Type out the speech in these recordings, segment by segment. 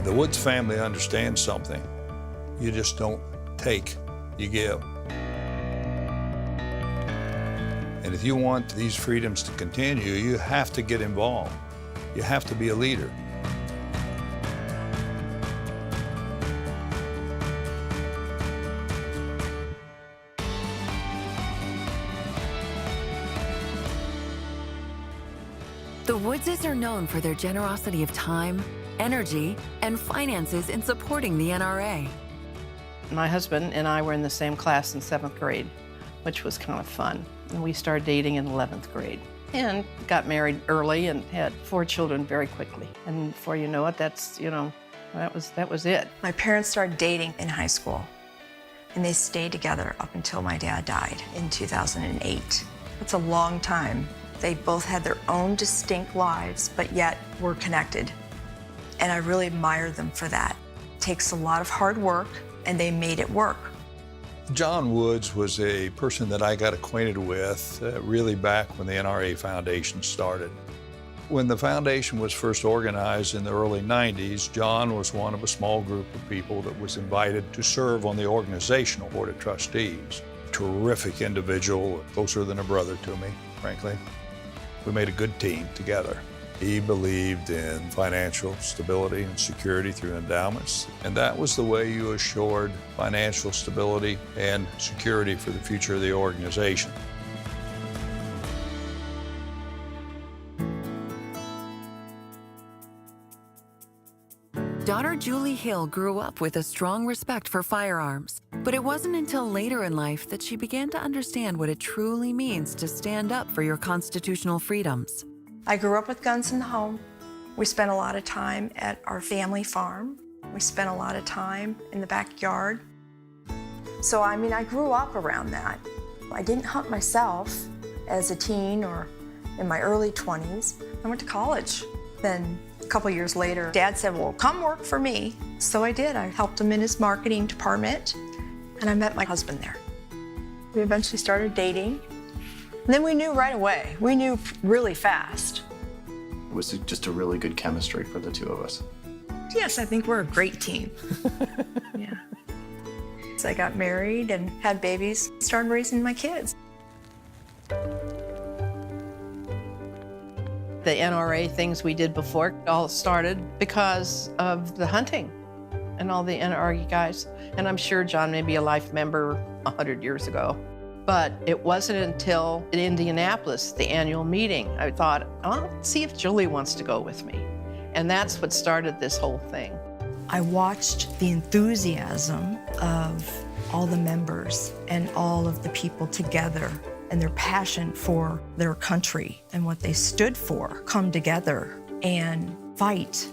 The Woods family understands something. You just don't take, you give. And if you want these freedoms to continue, you have to get involved. You have to be a leader. The Woodses are known for their generosity of time, energy, and finances in supporting the NRA. My husband and I were in the same class in 7th grade, which was kind of fun. And we started dating in 11th grade and got married early and had 4 children very quickly. And before you know it, that's, that was it. My parents started dating in high school, and they stayed together up until my dad died in 2008. It's a long time. They both had their own distinct lives, but yet were connected. And I really admire them for that. It takes a lot of hard work, and they made it work. John Woods was a person that I got acquainted with really back when the NRA Foundation started. When the foundation was first organized in the early 90s, John was one of a small group of people that was invited to serve on the organizational board of trustees. Terrific individual, closer than a brother to me, frankly. We made a good team together. He believed in financial stability and security through endowments, and that was the way you assured financial stability and security for the future of the organization. Daughter Julie Hill grew up with a strong respect for firearms, but it wasn't until later in life that she began to understand what it truly means to stand up for your constitutional freedoms. I grew up with guns in the home. We spent a lot of time at our family farm. We spent a lot of time in the backyard. So, I grew up around that. I didn't hunt myself as a teen or in my early 20s. I went to college. Then a couple years later, Dad said, well, come work for me. So I did. I helped him in his marketing department, and I met my husband there. We eventually started dating. And then we knew right away. We knew really fast. It was just a really good chemistry for the two of us. Yes, I think we're a great team. Yeah. So I got married and had babies, started raising my kids. The NRA things we did before all started because of the hunting and all the NRA guys. And I'm sure John may be a life member 100 years ago. But it wasn't until in Indianapolis, the annual meeting, I thought, I'll see if Julie wants to go with me. And that's what started this whole thing. I watched the enthusiasm of all the members and all of the people together and their passion for their country and what they stood for come together and fight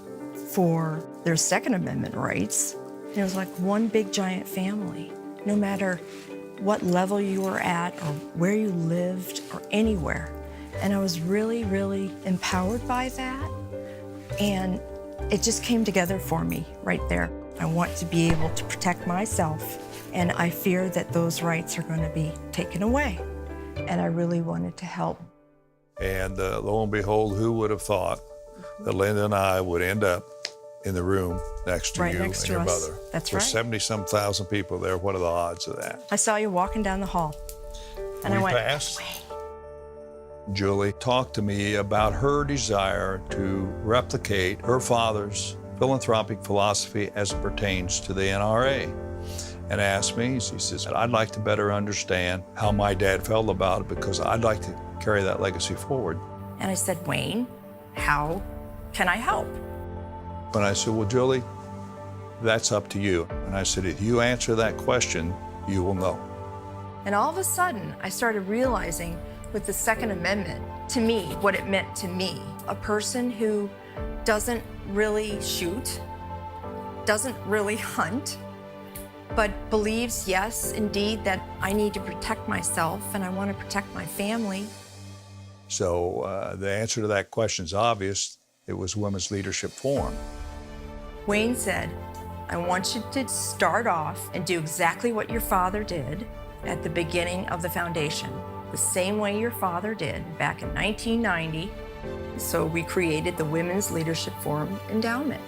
for their Second Amendment rights. And it was like one big giant family, no matter what level you were at or where you lived or anywhere. And I was really, really empowered by that. And it just came together for me right there. I want to be able to protect myself, and I fear that those rights are going to be taken away. And I really wanted to help. And lo and behold, who would have thought that Linda and I would end up in the room next to Right you next and to your us. mother. That's With right. 70-some thousand people there. What are the odds of that? I saw you walking down the hall. And We I went, passed. Julie talked to me about her desire to replicate her father's philanthropic philosophy as it pertains to the NRA. And asked me, she says, I'd like to better understand how my dad felt about it because I'd like to carry that legacy forward. and I said, Wayne, how can I help? And I said, well, Julie, that's up to you. And I said, if you answer that question, you will know. And all of a sudden, I started realizing with the Second Amendment, to me, what it meant to me. A person who doesn't really shoot, doesn't really hunt, but believes, yes, indeed, that I need to protect myself and I want to protect my family. So the answer to that question is obvious. It was Women's Leadership Forum. Wayne said, I want you to start off and do exactly what your father did at the beginning of the foundation, the same way your father did back in 1990. So we created the Women's Leadership Forum Endowment.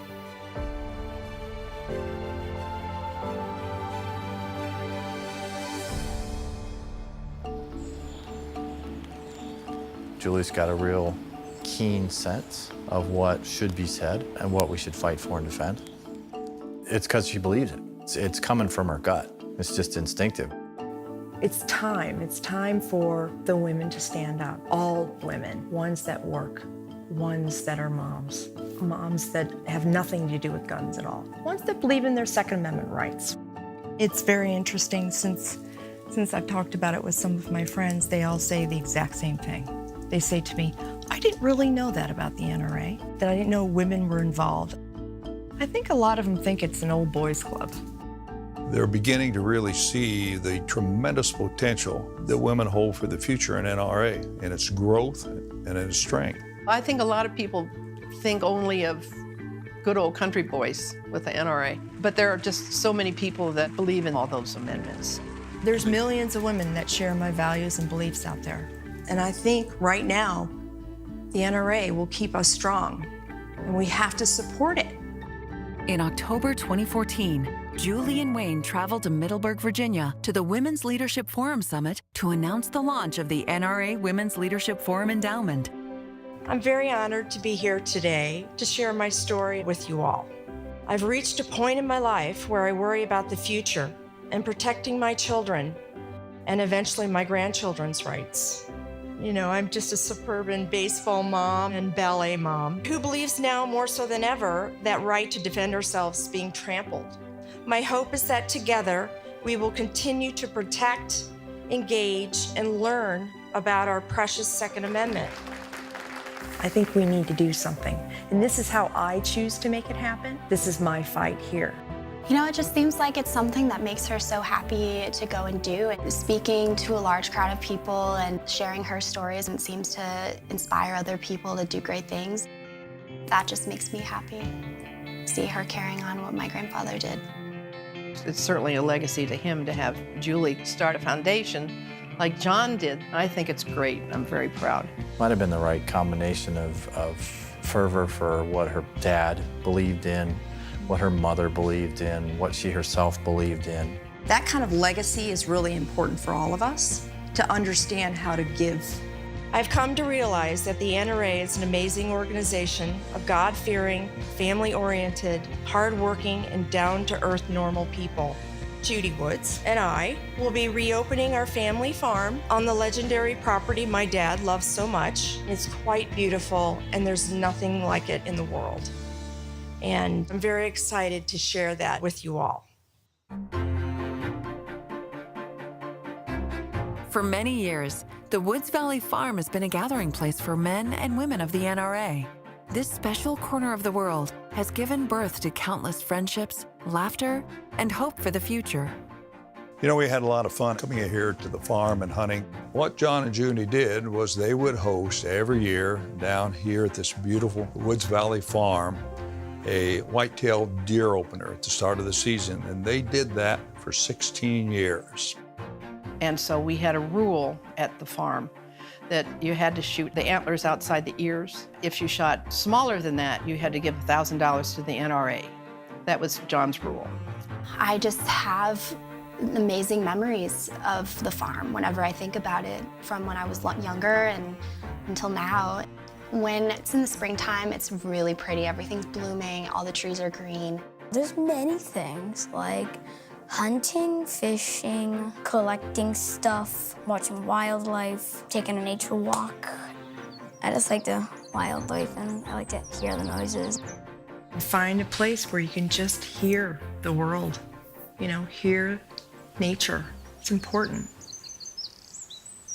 Julie's got a real keen sense of what should be said and what we should fight for and defend. It's because she believes it. It's coming from her gut. It's just instinctive. It's time. It's time for the women to stand up. All women, ones that work, ones that are moms, moms that have nothing to do with guns at all, ones that believe in their Second Amendment rights. It's very interesting since I've talked about it with some of my friends, they all say the exact same thing. They say to me, I didn't really know that about the NRA, that I didn't know women were involved. I think a lot of them think it's an old boys club. They're beginning to really see the tremendous potential that women hold for the future in NRA, in its growth and in its strength. I think a lot of people think only of good old country boys with the NRA, but there are just so many people that believe in all those amendments. There's millions of women that share my values and beliefs out there. And I think right now, the NRA will keep us strong, and we have to support it. In October 2014, Julie and Wayne traveled to Middleburg, Virginia to the Women's Leadership Forum Summit to announce the launch of the NRA Women's Leadership Forum Endowment. I'm very honored to be here today to share my story with you all. I've reached a point in my life where I worry about the future and protecting my children and eventually my grandchildren's rights. You know, I'm just a suburban baseball mom and ballet mom who believes now more so than ever that right to defend ourselves is being trampled. My hope is that together we will continue to protect, engage, and learn about our precious Second Amendment. I think we need to do something, and this is how I choose to make it happen. This is my fight here. You know, it just seems like it's something that makes her so happy to go and do. And speaking to a large crowd of people and sharing her stories, and seems to inspire other people to do great things. That just makes me happy. See her carrying on what my grandfather did. It's certainly a legacy to him to have Julie start a foundation like John did. I think it's great. I'm very proud. Might have been the right combination of fervor for what her dad believed in, what her mother believed in, what she herself believed in. That kind of legacy is really important for all of us to understand how to give. I've come to realize that the NRA is an amazing organization of God-fearing, family-oriented, hard-working, and down-to-earth normal people. Judy Woods and I will be reopening our family farm on the legendary property my dad loves so much. It's quite beautiful, and there's nothing like it in the world. And I'm very excited to share that with you all. For many years, the Woods Valley Farm has been a gathering place for men and women of the NRA. This special corner of the world has given birth to countless friendships, laughter, and hope for the future. You know, we had a lot of fun coming here to the farm and hunting. What John and Judy did was they would host every year down here at this beautiful Woods Valley Farm a white-tailed deer opener at the start of the season, and they did that for 16 years. And so we had a rule at the farm that you had to shoot the antlers outside the ears. If you shot smaller than that, you had to give $1,000 to the NRA. That was John's rule. I just have amazing memories of the farm whenever I think about it, from when I was younger and until now. When it's in the springtime, it's really pretty. Everything's blooming, all the trees are green. There's many things like hunting, fishing, collecting stuff, watching wildlife, taking a nature walk. I just like the wildlife and I like to hear the noises. Find a place where you can just hear the world, you know, hear nature. It's important.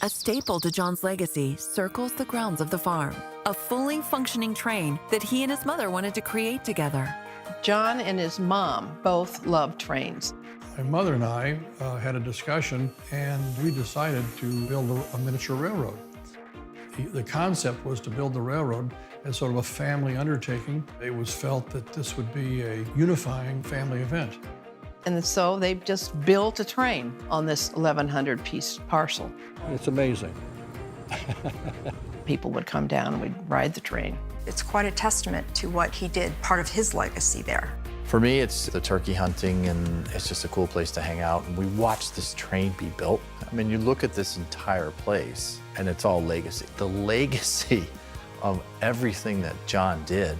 A staple to John's legacy circles the grounds of the farm, a fully functioning train that he and his mother wanted to create together. John and his mom both loved trains. My mother and I had a discussion, and we decided to build a miniature railroad. The concept was to build the railroad as sort of a family undertaking. It was felt that this would be a unifying family event. And so they just built a train on this 1,100-piece parcel. It's amazing. People would come down and we'd ride the train. It's quite a testament to what he did, part of his legacy there. For me, it's the turkey hunting, and it's just a cool place to hang out. And we watched this train be built. I mean, you look at this entire place, and it's all legacy. The legacy of everything that John did,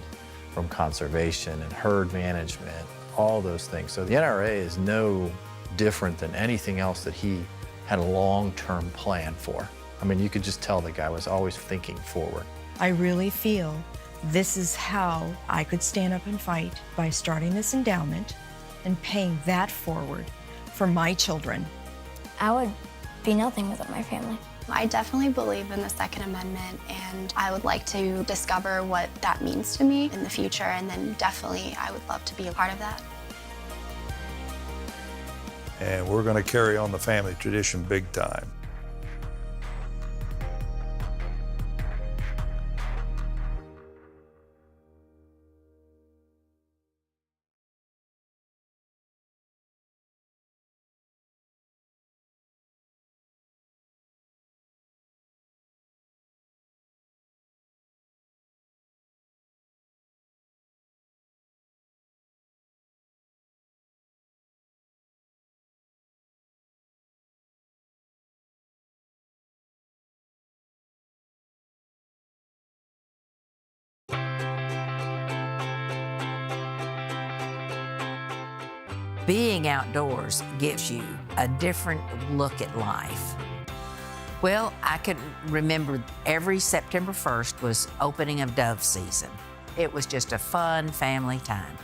from conservation and herd management, all those things. So the NRA is no different than anything else that he had a long-term plan for. I mean, you could just tell the guy was always thinking forward. I really feel this is how I could stand up and fight, by starting this endowment and paying that forward for my children. I would be nothing without my family. I definitely believe in the Second Amendment, and I would like to discover what that means to me in the future, and then definitely I would love to be a part of that. And we're going to carry on the family tradition big time. Being outdoors gives you a different look at life. Well, I can remember every September 1st was opening of dove season. It was just a fun family time.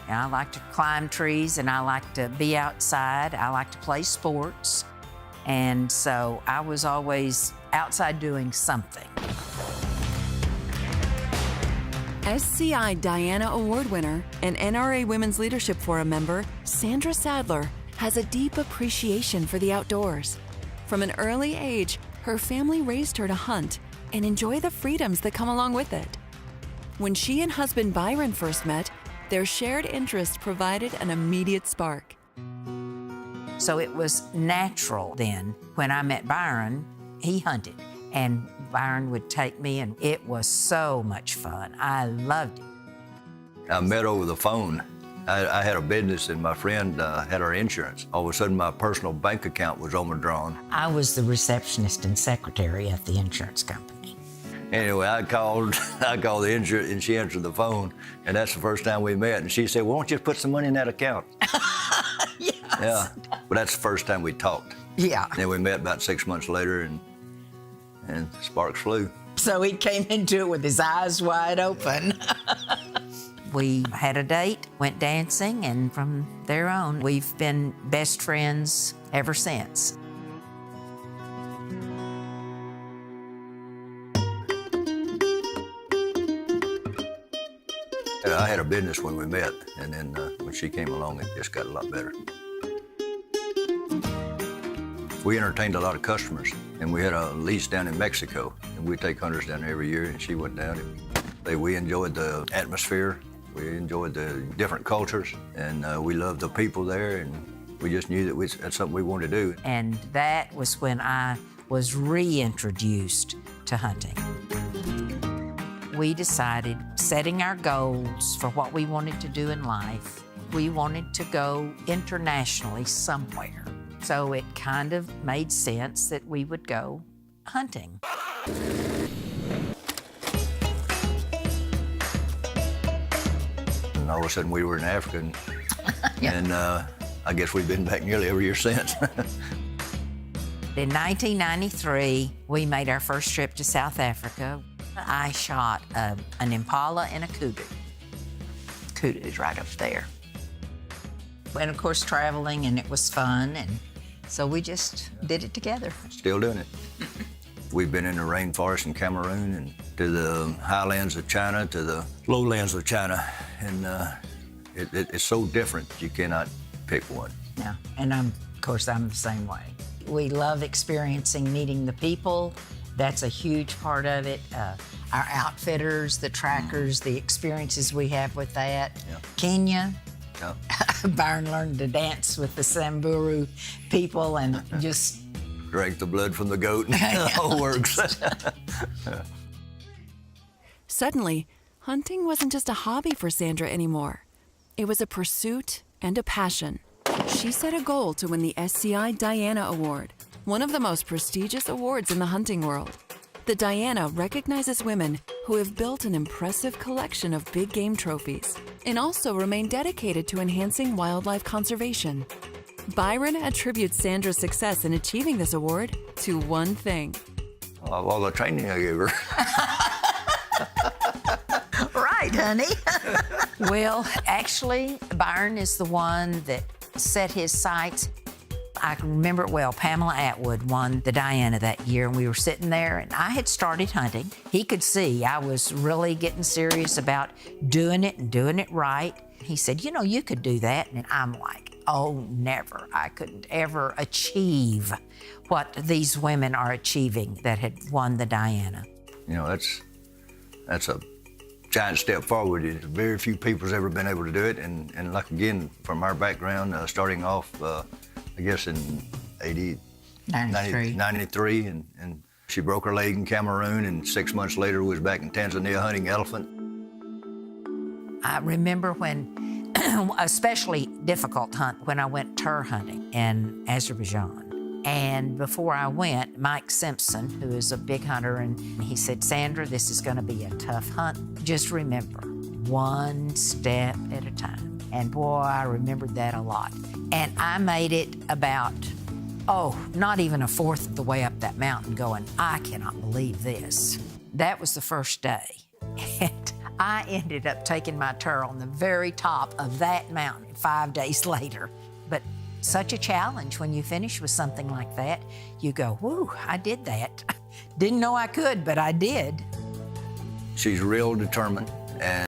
And I like to climb trees, and I like to be outside. I like to play sports. And so I was always outside doing something. SCI Diana Award winner and NRA Women's Leadership Forum member Sandra Sadler has a deep appreciation for the outdoors. From an early age, her family raised her to hunt and enjoy the freedoms that come along with it. When she and husband Byron first met, their shared interest provided an immediate spark. So it was natural then. When I met Byron, he hunted, and Byron would take me, and it was so much fun. I loved it. I met over the phone. I had a business, and my friend had our insurance. All of a sudden, my personal bank account was overdrawn. I was the receptionist and secretary at the insurance company. Anyway, I called the insurance, and she answered the phone, and that's the first time we met. And she said, "Well, why don't you put some money in that account?" Yes. Yeah, but that's the first time we talked. Yeah. Then we met about 6 months later, and sparks flew. So he came into it with his eyes wide open. We had a date, went dancing, and from there on, we've been best friends ever since. I had a business when we met, and then when she came along, it just got a lot better. We entertained a lot of customers, and we had a lease down in Mexico, and we take hunters down there every year, and she went down. And we enjoyed the atmosphere, we enjoyed the different cultures, and we loved the people there, and we just knew that that's something we wanted to do. And that was when I was reintroduced to hunting. We decided, setting our goals for what we wanted to do in life, we wanted to go internationally somewhere. So it kind of made sense that we would go hunting. And all of a sudden we were in Africa, and I guess we've been back nearly every year since. In 1993, we made our first trip to South Africa. I shot an impala and a kudu. Kudu's right up there. And of course, traveling, and it was fun, and so we just did it together. Still doing it. We've been in the rainforest in Cameroon, and to the highlands of China, to the lowlands of China, and it's so different, you cannot pick one. Yeah, and of course, I'm the same way. We love experiencing, meeting the people. That's a huge part of it. Our outfitters, the trackers, the experiences we have with that. Yeah. Kenya. Yeah. Byron learned to dance with the Samburu people and just... Drank the blood from the goat, and the whole works. Suddenly, hunting wasn't just a hobby for Sandra anymore. It was a pursuit and a passion. She set a goal to win the SCI Diana Award, one of the most prestigious awards in the hunting world. The Diana recognizes women who have built an impressive collection of big game trophies and also remain dedicated to enhancing wildlife conservation. Byron attributes Sandra's success in achieving this award to one thing. All the training I gave her. Right, honey. Well, actually, Byron is the one that set his sights. I can remember it well. Pamela Atwood won the Diana that year, and we were sitting there, and I had started hunting. He could see I was really getting serious about doing it and doing it right. He said, you know, you could do that. And I'm like, oh, never. I couldn't ever achieve what these women are achieving that had won the Diana. You know, that's a giant step forward. Very few people's ever been able to do it. And like, again, from our background, starting off, I guess in 93, and she broke her leg in Cameroon, and 6 months later was back in Tanzania hunting elephant. I remember when, especially difficult hunt, when I went tur hunting in Azerbaijan. And before I went, Mike Simpson, who is a big hunter, and he said, Sandra, this is gonna be a tough hunt. Just remember, one step at a time. And boy, I remembered that a lot. And I made it about, not even a fourth of the way up that mountain going, I cannot believe this. That was the first day. And I ended up taking my tur on the very top of that mountain 5 days later. But such a challenge when you finish with something like that. You go, whoo, I did that. Didn't know I could, but I did. She's real determined, and